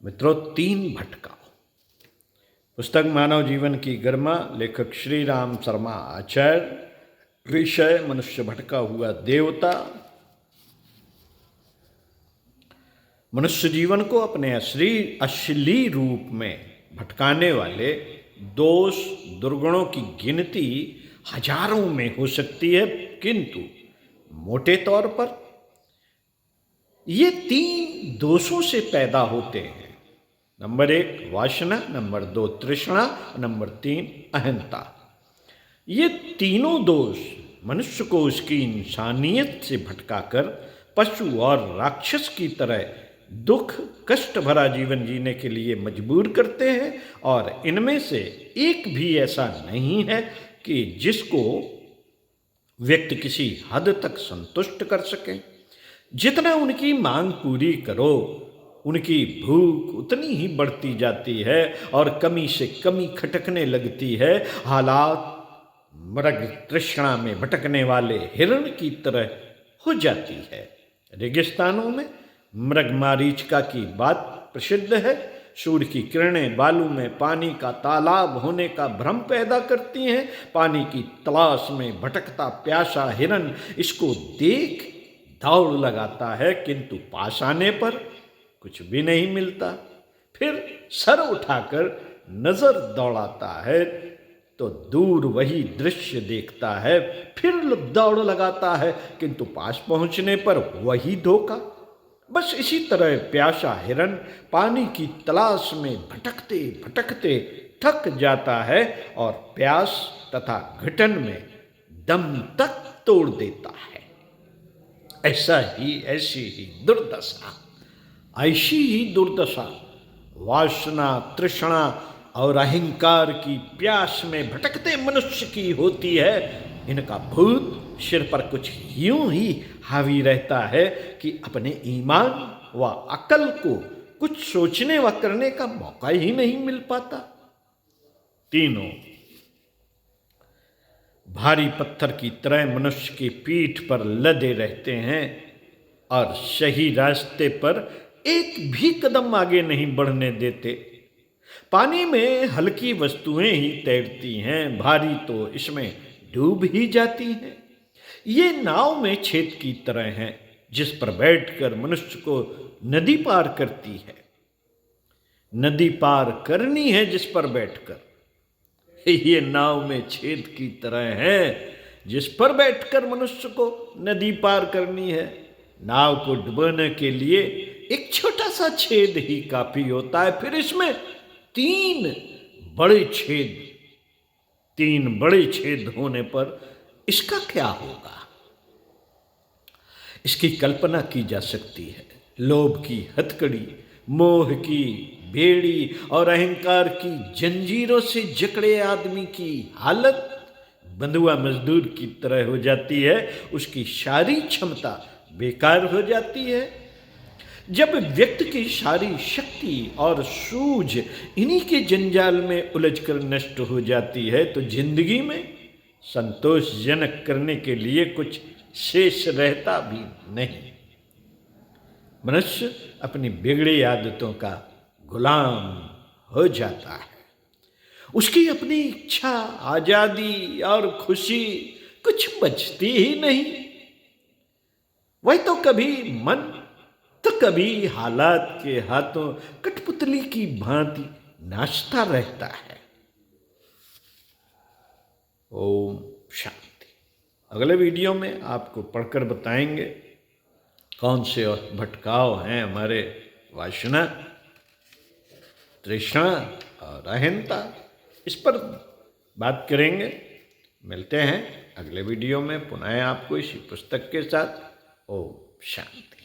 मित्रों, तीन भटकाव। पुस्तक मानव जीवन की गरिमा, लेखक श्री राम शर्मा आचार्य। विषय मनुष्य भटका हुआ देवता। मनुष्य जीवन को अपने असली रूप में भटकाने वाले दोष दुर्गुणों की गिनती हजारों में हो सकती है, किंतु मोटे तौर पर ये तीन दोषों से पैदा होते हैं। नंबर 1 वासना, नंबर 2 तृष्णा, नंबर 3 अहंता। ये तीनों दोष मनुष्य को उसकी इंसानियत से भटकाकर पशु और राक्षस की तरह दुख कष्ट भरा जीवन जीने के लिए मजबूर करते हैं, और इनमें से एक भी ऐसा नहीं है कि जिसको व्यक्ति किसी हद तक संतुष्ट कर सके। जितना उनकी मांग पूरी करो, उनकी भूख उतनी ही बढ़ती जाती है और कमी से कमी खटकने लगती है। हालात मृग तृष्णा में भटकने वाले हिरण की तरह हो जाती है। रेगिस्तानों में मृग मारीचिका की बात प्रसिद्ध है। सूर्य की किरणें बालू में पानी का तालाब होने का भ्रम पैदा करती हैं। पानी की तलाश में भटकता प्यासा हिरण इसको देख दौड़ लगाता है, किंतु पास आने पर कुछ भी नहीं मिलता। फिर सर उठाकर नजर दौड़ाता है तो दूर वही दृश्य देखता है। फिर दौड़ लगाता है, किंतु पास पहुंचने पर वही धोखा। बस इसी तरह प्यासा हिरण पानी की तलाश में भटकते भटकते थक जाता है और प्यास तथा घुटन में दम तक तोड़ देता है। ऐसी ही दुर्दशा वासना तृष्णा और अहंकार की प्यास में भटकते मनुष्य की होती है। इनका भूत सिर पर कुछ यूं ही हावी रहता है कि अपने ईमान व अकल को कुछ सोचने व करने का मौका ही नहीं मिल पाता। तीनों भारी पत्थर की तरह मनुष्य की पीठ पर लदे रहते हैं और सही रास्ते पर एक भी कदम आगे नहीं बढ़ने देते। पानी में हल्की वस्तुएं ही तैरती हैं, भारी तो इसमें डूब ही जाती हैं। ये नाव में छेद की तरह हैं, जिस पर बैठकर मनुष्य को नदी पार करती है। नदी पार करनी है जिस पर बैठकर। ये नाव में छेद की तरह है, जिस पर बैठकर मनुष्य को नदी पार करनी है। नाव को डुबाने के लिए एक छोटा सा छेद ही काफी होता है, फिर इसमें तीन बड़े छेद होने पर इसका क्या होगा, इसकी कल्पना की जा सकती है। लोभ की हथकड़ी, मोह की बेड़ी और अहंकार की जंजीरों से जकड़े आदमी की हालत बंधुआ मजदूर की तरह हो जाती है। उसकी सारी क्षमता बेकार हो जाती है। जब व्यक्ति की सारी शक्ति और सूझ इन्हीं के जंजाल में उलझकर नष्ट हो जाती है, तो जिंदगी में संतोषजनक करने के लिए कुछ शेष रहता भी नहीं। मनुष्य अपनी बिगड़ी आदतों का गुलाम हो जाता है। उसकी अपनी इच्छा, आजादी और खुशी कुछ बचती ही नहीं। वह तो कभी मन तो कभी हालात के हाथों कठपुतली की भांति नाचता रहता है। ओम शांति। अगले वीडियो में आपको पढ़कर बताएंगे कौन से भटकाव हैं हमारे वासना तृष्णा और अहंता। इस पर बात करेंगे। मिलते हैं अगले वीडियो में पुनः आपको इसी पुस्तक के साथ। ओम शांति।